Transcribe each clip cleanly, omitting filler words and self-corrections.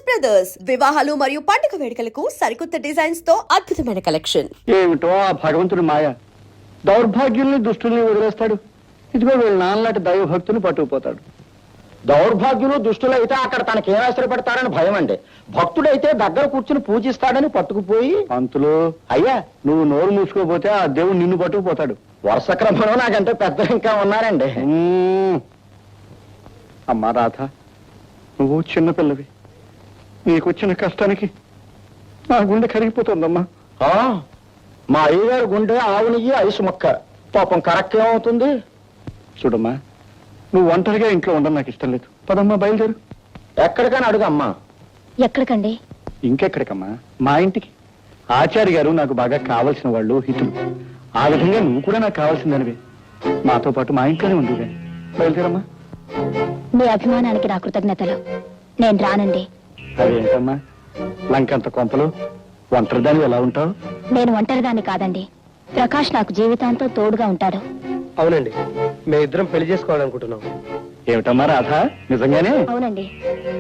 Brothers వివాహాలు మరియు పండుగ వేడుకలకు సరికొత్త డిజైన్స్ తో అద్భుతమైన కలెక్షన్. ఏమిటో ఆ భగవంతుడి మాయ, దౌర్భాగ్యుల్ని దుష్టుల్ని వదిలేస్తాడు. ఇదిగో వీళ్ళ నాన్నలాంటి దైవభక్తులు పట్టుకుపోతాడు. దౌర్భాగ్యులు దుష్టులైతే అక్కడ తనకి ఏం ఆశ్రయపడతారని భయం అండి. భక్తుడైతే దగ్గర కూర్చుని పూజిస్తాడని పట్టుకుపోయి, పంతులు అయ్యా నువ్వు నోరు మూసుకోపోతే ఆ దేవుడు నిన్ను పట్టుకుపోతాడు. వరుస క్రమంలో నాకంటే పెద్దలు ఇంకా ఉన్నారండి. అమ్మా రాధ, నువ్వు చిన్నపిల్లవి, నీకొచ్చిన కష్టానికి నా గుండె కరిగిపోతుందమ్మా. మా అయ్యగారు గుండె ఆవు నెయ్యి ఐసు మొక్క, పాపం కరెక్ట్ ఏమవుతుంది. చూడమ్మా, నువ్వు ఒంటరిగా ఇంట్లో ఉండడం నాకు ఇష్టం లేదు. పదమ్మా బయలుదేరు. ఎక్కడికైనా అడుగు అమ్మా. ఎక్కడికండి? ఇంకెక్కడికమ్మా, మా ఇంటికి. ఆచార్య గారు నాకు బాగా కావలసిన వాళ్ళు, హితులు. ఆ విధంగా నువ్వు కూడా నాకు కావాల్సిందనివే. మాతో పాటు మా ఇంట్లోనే ఉంది. బయలుదేరమ్మా. మీ అభిమానానికి నా కృతజ్ఞతలు. నేను రానండి. అదేంటమ్మా లంకంత కొంపలు, ఒంటరిదాన్ని ఎలా ఉంటావు? నేను ఒంటరిదాన్ని కాదండి. ప్రకాష్ నాకు జీవితాంతం తోడుగా ఉంటాడు. అవునండి, మేమిద్దరం పెళ్లి చేసుకోవాలనుకుంటున్నాం. ఏమిటమ్మా రాధా, నిజంగానే? అవునండి,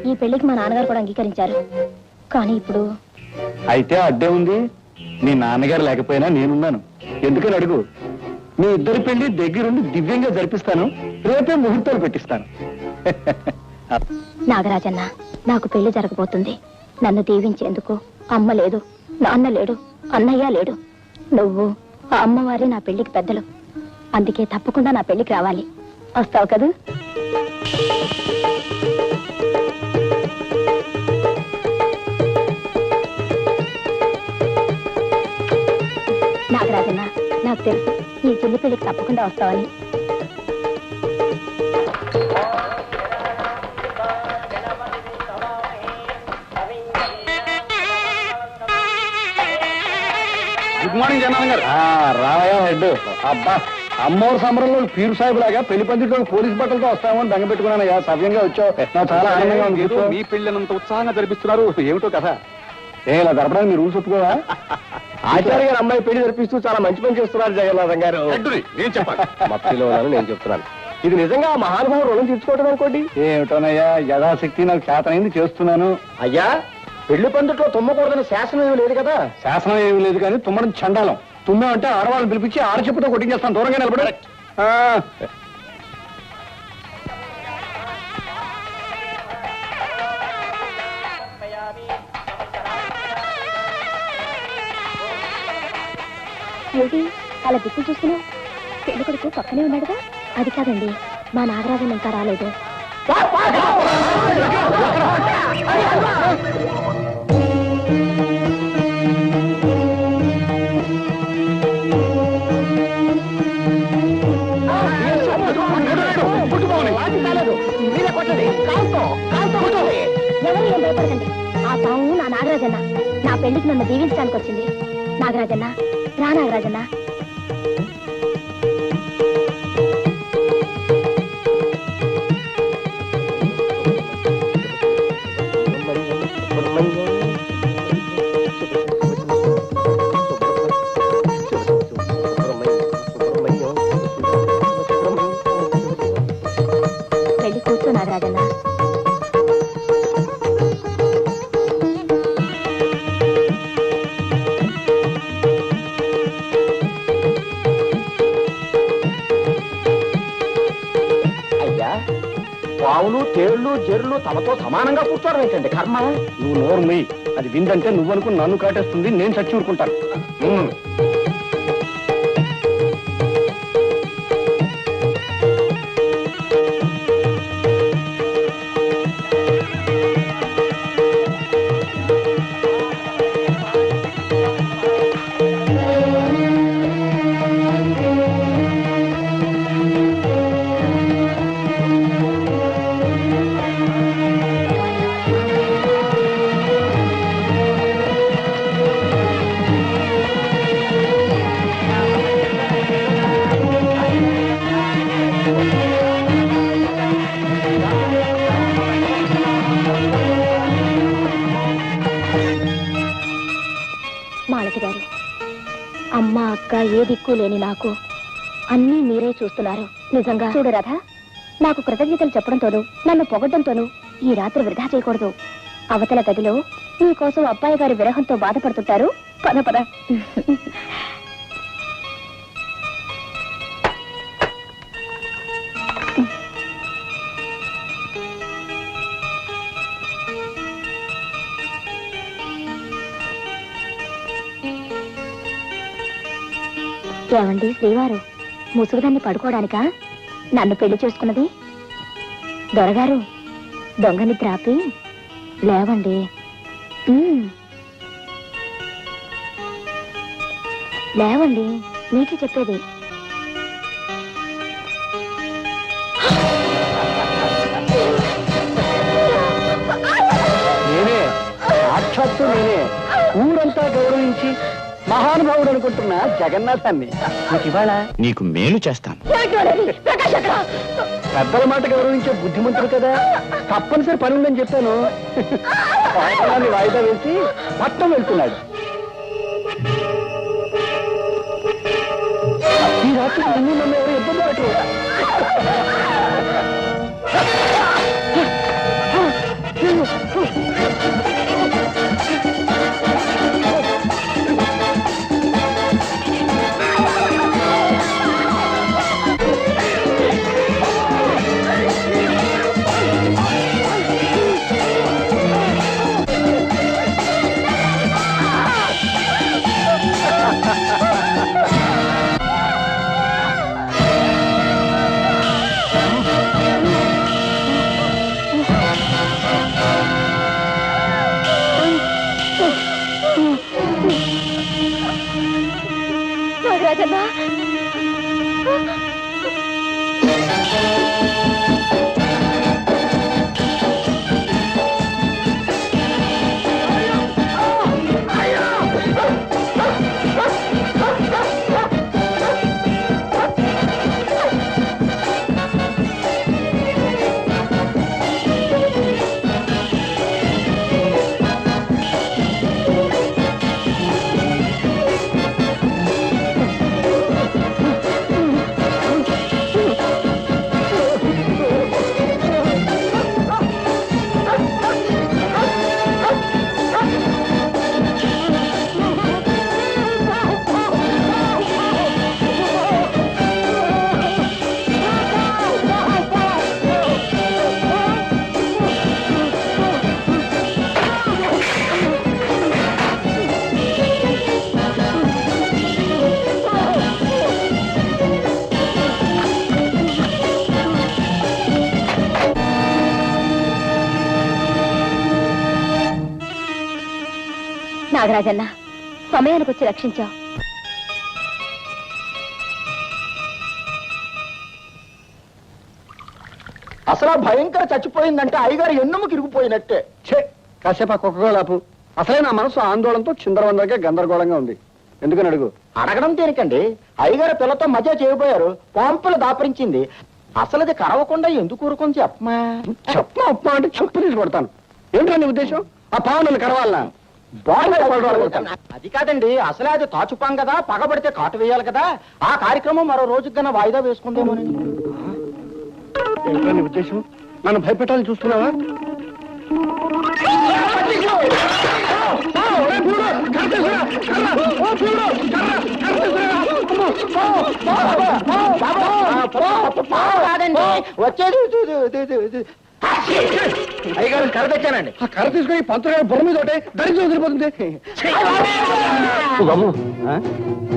ఈ పెళ్లికి మా నాన్నగారు కూడా అంగీకరించారు. కానీ ఇప్పుడు అయితే అడ్డే ఉంది. నీ నాన్నగారు లేకపోయినా నేనున్నాను. ఎందుకని అడుగు. మీ ఇద్దరి పెళ్లి దగ్గరుండి దివ్యంగా జరిపిస్తాను. రేపే ముహూర్తాలు పెట్టిస్తాను. నాగరాజన్న, నాకు పెళ్లి జరగబోతుంది. నన్ను దీవించేందుకు అమ్మ లేదు, నాన్న లేడు, అన్నయ్య లేడు. నువ్వు ఆ అమ్మవారి నా పెళ్లికి పెద్దలు. అందుకే తప్పకుండా నా పెళ్లికి రావాలి. వస్తావు కదూ? నాగరాజన్న, నాకు తెలుసు ఈ చెల్లి పెళ్లికి తప్పకుండా వస్తావని. గుడ్ మార్నింగ్ జనార్దన్ గారు. రావయా హెడ్. అబ్బా, అమ్మోరు సమరంలో పీరు సాహిబ్ లాగా పెళ్లి పందిట్లో పోలీస్ బట్టలతో వస్తామని దంగ పెట్టుకున్నానయ్యా. సవ్యంగా వచ్చావు. నాకు చాలా ఆనందంగా ఉంది. మీ పెళ్లినంత ఉత్సాహంగా జరిపిస్తున్నారు, ఏమిటో కదా. ఇలా జరపడానికి మీరు రూల్స్ ఒప్పుకోవా? ఆచార్య గారు అమ్మాయి పెళ్లి జరిపిస్తూ చాలా మంచి పని చేస్తున్నారు జగన్నాథం గారు. నేను చెప్పాను, మత్తిలో నేను చెప్తున్నాను. ఇది నిజంగా మహానుభావుడు రుణం తీర్చుకోవటం అనుకోండి. ఏమిటోనయ్యా, యథాశక్తి నాకు చేతనైంది చేస్తున్నాను. అయ్యా, పెళ్లి పందిట్లో తుమ్మకూడదని శాసనం ఏమి లేదు కదా. శాసనం ఏమీ లేదు కానీ తుమ్మడం చండాలం. తుమ్మామంటే ఆడవాళ్ళని పిలిపించి ఆడచెప్పుతో కొట్టించేస్తాను. దూరంగా నిలబడి. ఏంటి అలా దిక్కులు చూస్తున్నావు? పెళ్లి కొడుకు పక్కనే ఉన్నాడుగా. అది కాదండి, మా నాగరాజన్ ఇంకా రాలేదు. ఎవరు ఏం భయపడకండి. ఆ పాము నా నాగరాజన్న. నా పెళ్లికి నన్ను దీవించడానికి వచ్చింది. నాగరాజన్న, రా నాగరాజన్న. పెళ్లి కూర్చో నాగరాజన్న. పావులు, తేళ్లు, జెర్లు తమతో సమానంగా కూర్చోవడం ఏంటండి కర్మ. నువ్వు నోరు మీ. అది విందంటే నువ్వనుకుని నన్ను కాటేస్తుంది. నేను చచ్చి ఊరుకుంటాను. మాలతి గారు, అమ్మ అక్క ఏ దిక్కు లేని నాకు అన్నీ మీరే చూస్తున్నారు. నిజంగా చూడు రాధా, నాకు కృతజ్ఞతలు చెప్పడంతోనూ నన్ను పొగడ్డంతోనూ ఈ రాత్రి వృధా చేయకూడదు. అవతల గదిలో నీకోసం అబ్బాయి గారి విరహంతో బాధపడుతుంటారు. పద పద. ఏమండి శ్రీవారు, ముసుగుదాన్ని పడుకోవడానికా నన్ను పెళ్లి చేసుకున్నది? దొరగారు, దొంగ నిద్ర ఆపి లేవండి. లేవండి, నీకే చెప్పేది. నేనే, సాక్షాత్తు నేనే, ఊరంతా గౌరవించి మహానుభావుడు అనుకుంటున్న జగన్నాథాన్ని నీకు ఇవాళ నీకు మేలు చేస్తాను. పెద్దల మాట గౌరవించే బుద్ధిమంతుడు కదా, తప్పనిసరి పని ఉందని చెప్పాను. వాయిదాన్ని వాయిదా వేసి పట్టం వెళ్తున్నాడు. ఈ రాత్రి నన్ను ఎవరు ఇబ్బంది పెట్టరు. నాగరాజన్న, నాగరాజన్న, సమయానికి వచ్చి రక్షించావు. అసలు ఆ భయంకర చచ్చిపోయిందంటే అయ్యగారు ఎన్నుము కిరిగిపోయినట్టే. ఛే, కాసేపు ఆ కుక్కగోళాపు. అసలే నా మనసు ఆందోళనతో చిందరవందరగా గందరగోళంగా ఉంది. ఎందుకని అడుగు. అడగడం దేనికండి? అయ్యగారు పిల్లతో మధ్య చేయబోయారు, పాంపులు దాపరించింది. అసలు అది కరవకుండా ఎందుకు ఊరుకొని చెప్పమా. చెప్పమా ఉప్మా అంటే చెప్పు తీసి కొడతాను. ఏంటో నీ ఉద్దేశం? ఆ పావులను కరవాలనా? అది కాదండి, అసలే అది తాచుపాం కదా, పగబడితే కాటు వేయాలి కదా. ఆ కార్యక్రమం మరో రోజుకి కన్నా వాయిదా వేసుకుందేమోనని. ఏంటో నీ ఉద్దేశం? నన్ను భయపెట్టాలని చూస్తున్నావా? కాదండి, వచ్చేది అయ్యగారు కర్ర తెచ్చానండి. ఆ కర్ర తీసుకొని పంతులు గారి బుర్ర మీద ఒకటే దరిద్రం వదిలిపోతుంది. బాబు,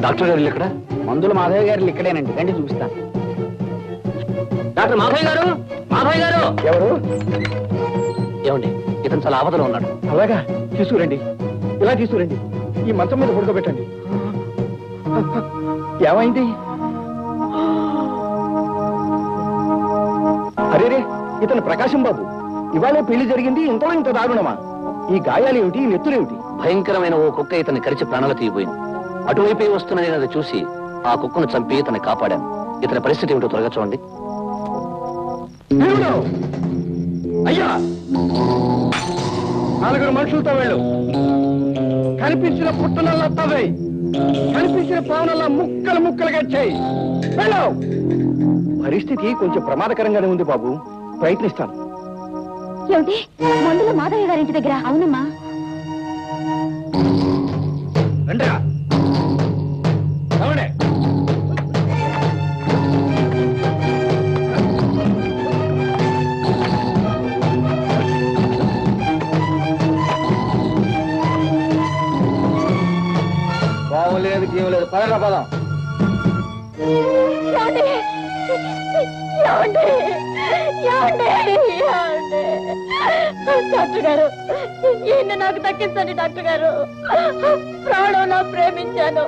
డాక్టర్ గారు ఇక్కడ? మందులు మాధవ్ గారు ఇక్కడేనండి, రండి చూపిస్తాను. డాక్టర్ మాధవ్ గారు, మాధవ్ గారు. ఎవరు? ఏమండి, ఇతను చాలా ఆపదలో ఉన్నాడు. అలాగా, తీసుకురండి. ఇలా తీసుకురండి. ఈ మంచం మీద పడుకోబెట్టండి. ఏమైంది? అరేరే, ఇతను ప్రకాశం బాబు. ఇవాళే పెళ్లి జరిగింది, ఇంతలో ఇంత దారుణమా? ఈ గాయాలు ఏమిటి, ఈ నెత్తులేమిటి? భయంకరమైన ఓ కుక్క ఇతన్ని కరిచి ప్రాణాలు తీయబోయింది. అటువైపే వస్తున్నది అది చూసి ఆ కుక్కను చంపి ఇతన్ని కాపాడాను. ఇతని పరిస్థితి ఏమిటో త్వరగా చూడండి. అయ్యా, 4 మనుషులతో వెళ్ళు. కనిపించిన పుట్టనల్లా తవ్వేయి, కనిపించిన పావునల్లా ముక్కలు ముక్కలుగా చేయి. వెళ్ళు. పరిస్థితి కొంచెం ప్రమాదకరంగానే ఉంది బాబు, ప్రయత్నిస్తాను. ఏమిటి మందుల మాధయ్య గారింటి దగ్గర? అవునమ్మా. రండిరా. రావండి. బాగులేదు గీవలేదు, పదరా పదం. ఏమండి? ఏమండి? ఏమండి? ఏమండి? డాక్టర్ గారు, ఈయన నాకు దక్కించండి డాక్టర్ గారు. ప్రాణం నా ప్రేమించాను,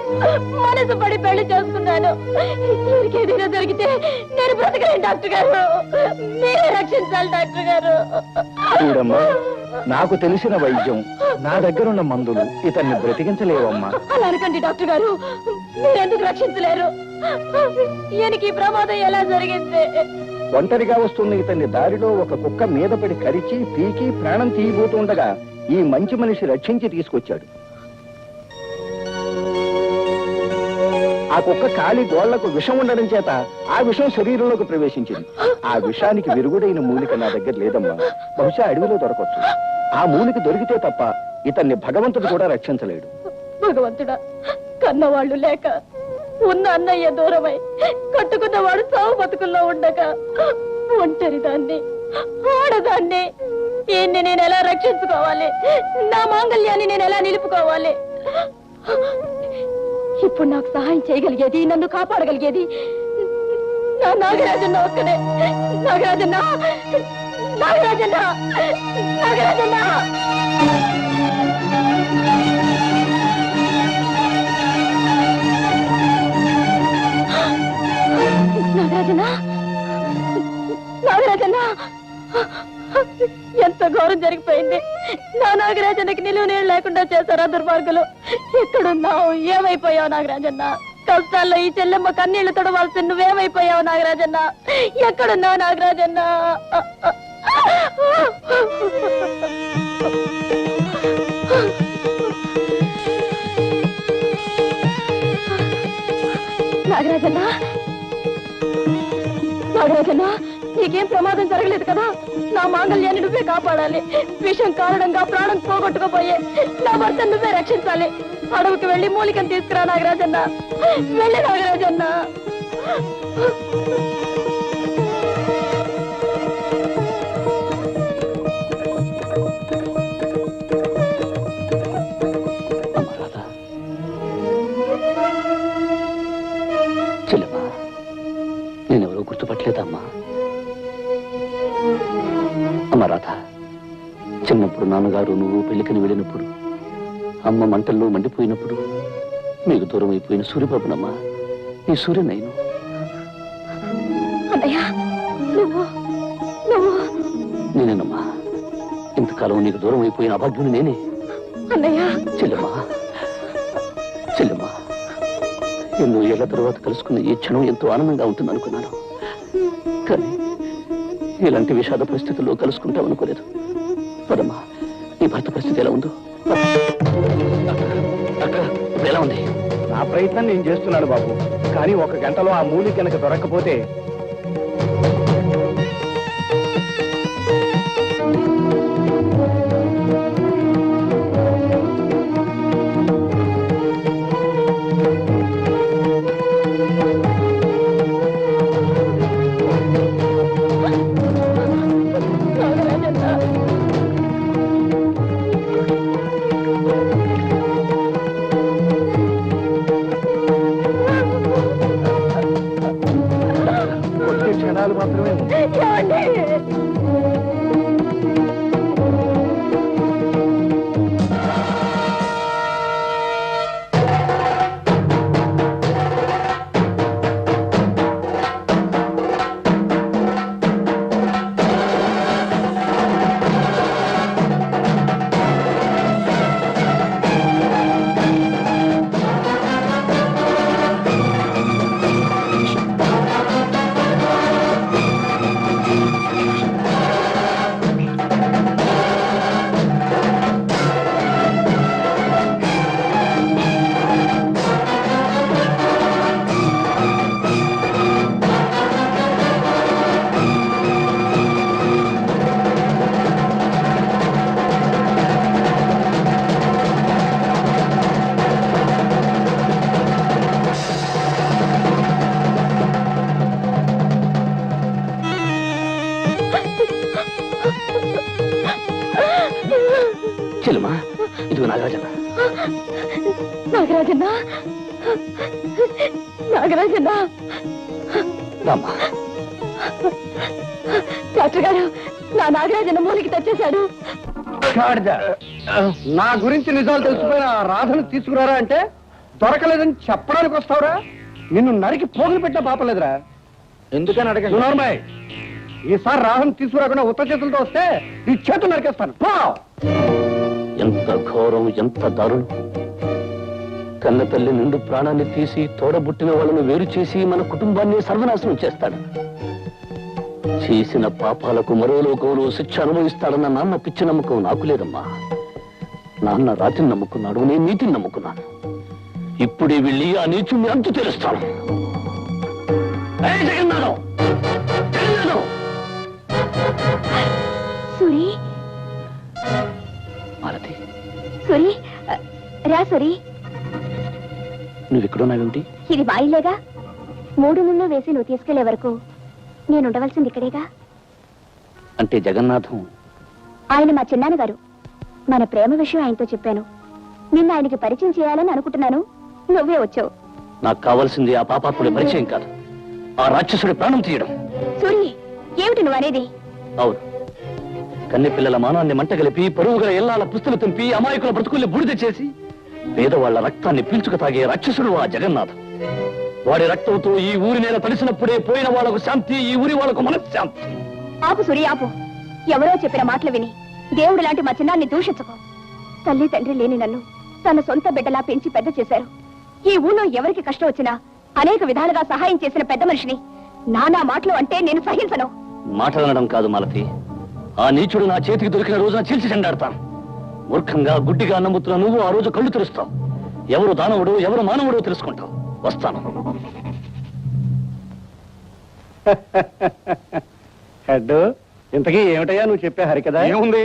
మనసు పడి పెళ్లి చేసుకున్నాను. ఏదైనా జరిగితే నేను బ్రతకలేను డాక్టర్ గారు. మీరే రక్షించాలి డాక్టర్ గారు. చూడమ్మా, నాకు తెలిసిన వైద్యం, నా దగ్గరున్న మందులు ఇతన్ని బ్రతికించలేవమ్మా. అలా అనకండి డాక్టర్ గారు, మీరెందుకు రక్షించలేరు? ఈయనకి ఈ ప్రమాదం ఎలా జరిగింది? ఒంటరిగా వస్తున్న ఇతన్ని దారిలో ఒక కుక్క మీద పడి కరిచి పీకి ప్రాణం తీయబోతుండగా ఈ మంచి మనిషి రక్షించి తీసుకొచ్చాడు. ఆ కుక్క కాలి గోళ్లకు విషం ఉండడం చేత ఆ విషం శరీరంలోకి ప్రవేశించింది. ఆ విషానికి విరుగుడైన మూలిక నా దగ్గర లేదమ్మా. బహుశా అడవిలో దొరకవచ్చు. ఆ మూలిక దొరికితే తప్ప ఇతన్ని భగవంతుడు కూడా రక్షించలేడు. భగవంతుడా, కన్నవాళ్ళు లేక ఉన్న అన్నయ్య దూరమై కట్టుకున్నవాడు సావు బతుకుల్లో ఉండగా ఒంటరి దాన్ని, ఆడదాన్ని, ఈయన్ని నేను ఎలా రక్షించుకోవాలి? నా మాంగళ్యాన్ని నేను ఎలా నిలుపుకోవాలి? ఇప్పుడు నాకు సహాయం చేయగలిగేది, నన్ను కాపాడగలిగేది నా నాగరాజన్న ఒక్కడే. నాగరాజన్న, నాగరాజన్న, నాగరాజన్న. నాగరాజన్న, నాగరాజన్న, ఎంత ఘోరం జరిగిపోయింది. నా నాగరాజన్నకి నిలువ నీళ్ళు లేకుండా చేశారా దుర్మార్గులు? ఎక్కడున్నావు? ఏమైపోయావు నాగరాజన్న? కష్టాల్లో ఈ చెల్లెమ్మ కన్నీళ్లు తొడవాల్సి నువ్వేమైపోయావు నాగరాజన్న? ఎక్కడున్నావు నాగరాజన్న? నాగరాజన్న, నాగరాజన్న, నీకేం ప్రమాదం జరగలేదు కదా? నా మాంగళ్యాన్ని నువ్వే కాపాడాలి. విషం కారణంగా ప్రాణం పోగొట్టుకోపోయే నా భర్త నువ్వే రక్షించాలి. అడవికి వెళ్ళి మూలికను తీసుకురా నాగరాజన్న. వెళ్ళి నాగరాజన్న. చెల్లెమ్మా, నేనెవరో గుర్తుపట్టలేదమ్మా. అమ్మ రాధ, చిన్నప్పుడు నాన్నగారు నువ్వు పెళ్లికని వెళ్ళినప్పుడు, అమ్మ మంటల్లో మండిపోయినప్పుడు మీకు దూరం అయిపోయిన సూర్యబాబునమ్మా. నీ సూర్యనైను. నేనేనమ్మా. ఇంతకాలం నీకు దూరం అయిపోయిన అభాగ్యుని నేనే. చెల్లెమ్మా, చెల్లెమ్మా, ఎన్నో ఏళ్ల తర్వాత కలుసుకున్న ఈ క్షణం ఎంతో ఆనందంగా ఉంటుంది అనుకున్నాను. కానీ ఇలాంటి విషాద పరిస్థితుల్లో కలుసుకుంటాం అనుకోలేదు. పదమ్మా, నీ భర్త పరిస్థితి ఎలా ఉందో. ఇప్పుడు ఎలా ఉంది? నా ప్రయత్నం నేను చేస్తున్నాను బాబు. కానీ 1 గంటలో ఆ మూలిక కనుక దొరక్కపోతే చెల్లెమ్మా ఇదిగో నాగరాజన్న. నాగరాజన్న నాగరాజన్న రామ్మా. డాక్టర్ గారు నా నాగరాజన్న మూలికి తెచ్చేశాడు. నా గురించి నిజాలు తెలిసిపోయిన ఆ రాధను తీసుకురారా అంటే దొరకలేదని చెప్పడానికి వస్తావురా? నిన్ను నరికి పోగులు పెట్టిన పాపలేదురా. ఎందుకని అడగండి. నార్మల్ ఈసారి రాధను తీసుకురాకుండా ఉత్త చేతులతో వస్తే ఈ చేతులు నరికేస్తాను. పో! ఎంత ఘోరం, ఎంత దారుణం. కన్న తల్లి నిండు ప్రాణాన్ని తీసి తోడబుట్టిన వాళ్ళను వేరు చేసి మన కుటుంబాన్ని సర్వనాశనం చేస్తాడు. చేసిన పాపాలకు మరో లోకంలో శిక్ష అనుభవిస్తాడన్న నాన్న పిచ్చి నమ్మకం నాకు లేదమ్మా. నాన్న రాతిని నమ్ముకున్నాడు, నేను నీతిని నమ్ముకున్నాను. ఇప్పుడే వెళ్ళి ఆ నీచుణ్ణి అంతు తెలుస్తాను. ఏయ్ జగన్నాథం! జగన్నాథం! సురి మాలతి, సురి రా సురి. నువ్వెక్కడున్నావేమిటి? ఇది బాయిలేగా. 3 ముళ్ళు వేసి నువ్వు తీసుకెళ్లే వరకు నేను ఉండవలసింది ఇక్కడేగా. అంటే జగన్నాథం ఆయన మా చిన్నాన్నగారు. మన ప్రేమ విషయం ఆయనతో చెప్పాను. నిన్న ఆయనకి పరిచయం చేయాలని అనుకుంటున్నాను. నువ్వే వచ్చావు. నాకు కావాల్సింది ఆ పాపాత్ముడి పరిచయం కాదు, ఆ రాక్షసుడి ప్రాణం తీయడం. సూరి, ఏమిటి నువ్వు అనేది? అవును, కన్నె పిల్లల మానాన్ని మంటగలిపి పరుగుల ఎల్లాల పుస్తలు తెంపి అమాయకుల బ్రతుకుల్ని బూడిద చేసి పేదవాళ్ల రక్తాన్ని పీల్చుకు తాగే రాక్షసుడు ఆ జగన్నాథం. వాడి రక్తంతో ఈ ఊరి నేల తడిసినప్పుడే పోయిన వాళ్లకు శాంతి, ఈ ఊరి వాళ్లకు మనశ్శాంతి. ఆపు సూరి, ఆపు. ఎవరో చెప్పిన మాటలు విని దేవుడు లాంటి మా చిన్నాన్ని దూషించుకో. తల్లి తండ్రి లేని నన్ను తన సొంత బిడ్డలా పెంచి పెద్ద చేశారు. ఈ ఊళ్ళో ఎవరికి కష్టం వచ్చినా అనేక విధాలుగా సహాయం చేసిన పెద్ద మనిషిని నానా మాటలు అంటే నేను సహించను. మాటలనడం కాదు మాలతి, ఆ నీచుడు నా చేతికి దొరికిన రోజున చీల్చి చెండాడతాను. మూర్ఖంగా గుడ్డిగా నమ్ముతున్న నువ్వు ఆ రోజు కళ్ళు తెరుస్తావు. ఎవరు దానవుడు ఎవరు మానవుడో తెలుసుకుంటావు. వస్తాను. హెడ్, ఇంతకీ ఏమిటయ్యా నువ్వు చెప్పే హరికదా? ఏముంది,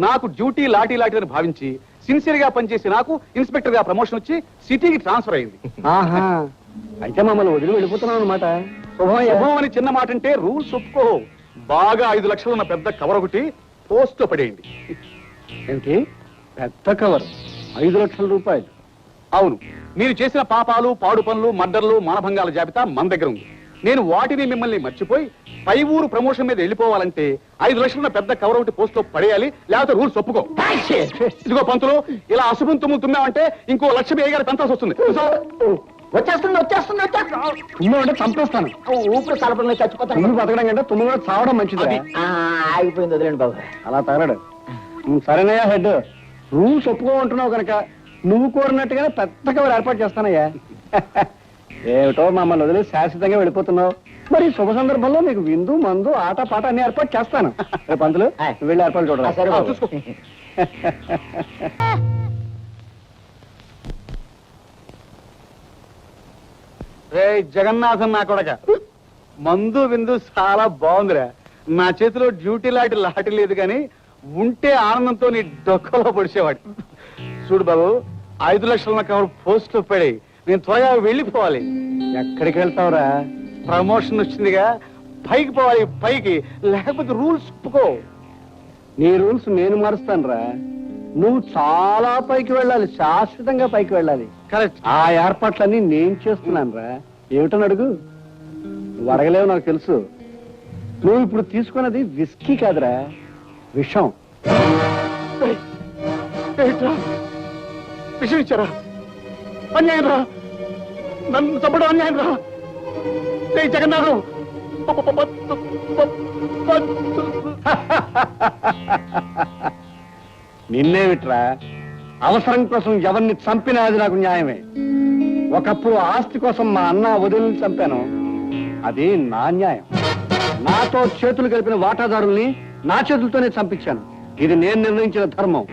నాకు డ్యూటీ లాఠీ అని భావించి సిన్సియర్ గా పనిచేసి నాకు ఇన్స్పెక్టర్ గా ప్రమోషన్ వచ్చి సిటీకి ట్రాన్స్ఫర్ అయింది. ఆహా, అయితే మమ్మల్ని వదిలి వెళ్ళిపోతున్నావు అనమాట. శుభం అని చిన్న మాట అంటే రూల్స్ ఒప్పుకో. బాగా 5 లక్షలు ఉన్న పెద్ద కవర్ ఒకటి పోస్ట్ లో పడేయండి. ఏంటి పెద్ద కవర్? 5 లక్షల రూపాయలు? అవును, మీరు చేసిన పాపాలు, పాడు పనులు, మర్డర్లు, మానభంగాల జాబితా మన దగ్గర ఉంది. నేను వాటిని మిమ్మల్ని మర్చిపోయి పై ఊరు ప్రమోషన్ మీద వెళ్ళిపోవాలంటే 5 లక్షలున్న పెద్ద కవర్ ఒకటి పోస్ట్ లో పడేయాలి, లేకపోతే రూల్స్ ఒప్పుకో. ఇదిగో పంతులు, ఇలా అశుభం తుమ్ములు తుమ్మామంటే ఇంకో 1,00,000 వేయగానే పెంచాల్సి వస్తుంది. తుమ్ము అంటే చంపేస్తాను. ఊపిరి కలపడంలో చచ్చిపోతాను. తుమ్ము బతకడం కంటే తుమ్ము కూడా చావడం మంచిది. ఆగిపోయింది, వదిలేండి బాబు. అలా తగలడు. సరేనయ్యా హెడ్, రూల్స్ ఒప్పుకోమంటున్నావు కనుక నువ్వు కోరినట్టుగానే పెద్ద కవర్ ఏర్పాటు చేస్తానయ్యా. ఏమిటో మమ్మల్ని వదిలి శాశ్వతంగా వెళ్ళిపోతున్నావు. మరి శుభ సందర్భంలో మీకు విందు, మందు, ఆట పాట అన్ని ఏర్పాటు చేస్తాను. పంతులు, వెళ్ళి ఏర్పాటు చూడరా. సరే బాబు. చూసుకో. రేయ్ జగన్నాథన్ నా కొడక, మందు విందు చాలా బాగుందిరా. నా చేతిలో డ్యూటీ లాటి లేదు కానీ ఉంటే ఆనందంతో నీ డొక్కలో పొడిచేవాడు. చూడు బాబు, 5 లక్షల కవర్ పోస్ట్ పడి నేను త్వరగా వెళ్ళిపోవాలి. ఎక్కడికి వెళ్తావురా? ప్రమోషన్ వచ్చిందిగా, పైకి పోవాలి, పైకి. లేకపోతే రూల్స్ ఒప్పుకో. నీ రూల్స్ నేను మారుస్తాను రా. నువ్వు చాలా పైకి వెళ్ళాలి, శాశ్వతంగా పైకి వెళ్ళాలి. కరెక్ట్. ఆ ఏర్పాట్లన్నీ నేను చేస్తున్నాను రా. ఏమిటని అడుగు. నువ్వు అడగలేవు, నాకు తెలుసు. నువ్వు ఇప్పుడు తీసుకున్నది విస్కీ కాదురా, విషం. విషయం ఇచ్చారా? అన్యాయం రా, నన్ను చంపడం అన్యాయం రా. జగన్నాథం, నిన్నేమిట్రా, అవసరం కోసం ఎవరిని చంపినా అది నాకు న్యాయమే. ఒకప్పుడు ఆస్తి కోసం మా అన్న వదిలిని చంపాను, అది నా న్యాయం. నాతో చేతులు కలిపిన వాటాదారుల్ని నా చేతులతోనే చంపించాను, ఇది నేను నిర్ణయించిన ధర్మం.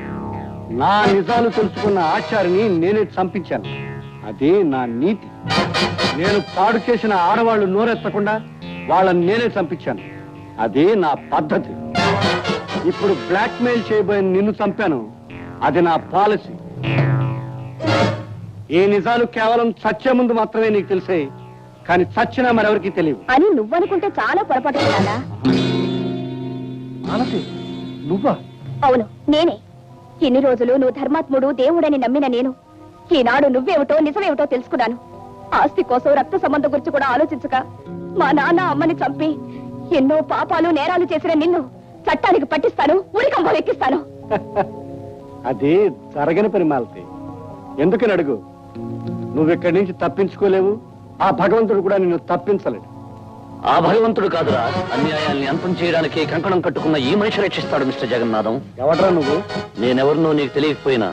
నా నిజాలు తెలుసుకున్న ఆచారిని నేనే చంపించాను, అది నా నీతి. నేను పాడు చేసిన ఆడవాళ్లు నోరెత్తకుండా వాళ్ళని నేనే చంపించాను, అది నా పద్ధతి. ఇప్పుడు బ్లాక్ మెయిల్ చేయబోయే నిన్ను చంపాను, అది నా పాలసీ. ఈ నిజాలు కేవలం చచ్చే ముందు మాత్రమే నీకు తెలిసాయి, కానీ చచ్చినా మరెవరికి తెలియదు అని నువ్వనుకుంటే చాలా పొరపాటు కదా. పాలసీ? నువ్వా? అవును, నేనే. ఇన్ని రోజులు నువ్వు ధర్మాత్ముడు దేవుడని నమ్మిన నేను ఈనాడు నువ్వేమిటో నిజమేమిటో తెలుసుకున్నాను. ఆస్తి కోసం రక్త సంబంధం గురించి కూడా ఆలోచించక మా నాన్న అమ్మని చంపి ఎన్నో పాపాలు నేరాలు చేసిన నిన్ను చట్టానికి పట్టిస్తాను, ఉరికంబం ఎక్కిస్తాను. అది జరగని పని మాలతి. ఎందుకని అడుగు. నువ్వెక్కడి నుంచి తప్పించుకోలేవు, ఆ భగవంతుడు కూడా నిన్ను తప్పించలేడు. ఆ భగవంతుడు కాదురా, అన్యాయాల్ని అంతం చేయడానికి కంకణం కట్టుకున్న ఈ మనిషి రక్షిస్తాడు. మిస్టర్ జగన్నాథం, ఎవడ్రా నువ్వు? నేనెవరినో నీకు తెలియకపోయినా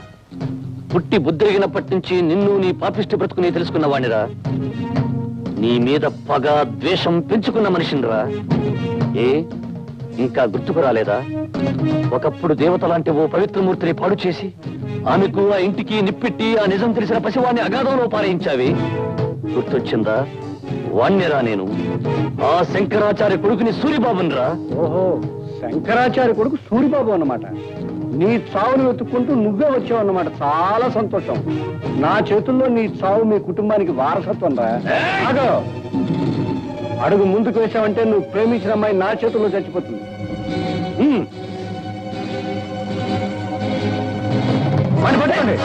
పుట్టి బుద్ధిరిగినప్పటి నుంచి నిన్ను నీ పాపిష్టి బ్రతుకుని తెలుసుకున్న వాణిరా. నీ మీద పగ ద్వేషం పెంచుకున్న మనిషినిరా. ఏ ఇంకా గుర్తుకు రాలేదా? ఒకప్పుడు దేవత లాంటి ఓ పవిత్రమూర్తిని పాడు చేసి ఆమెకు ఆ ఇంటికి నిప్పెట్టి ఆ నిజం తెలిసిన పసివాణ్ణి అగాధంలో పారేయించావి. గుర్తొచ్చిందా? వాణ్ణిరా నేను, ఆ శంకరాచార్య కొడుకుని సూరిబాబునిరా. ఓహో, శంకరాచార్య కొడుకు సూరిబాబు అన్నమాట. నీ చావును వెతుక్కుంటూ నువ్వే వచ్చావు అన్నమాట. చాలా సంతోషం. నా చేతుల్లో నీ చావు మీ కుటుంబానికి వారసత్వం రా. ఆగో, అడుగు ముందుకు వేసావంటే నువ్వు ప్రేమించిన అమ్మాయి నా చేతుల్లో చచ్చిపోతుంది. వాడిని పట్టుకోండి.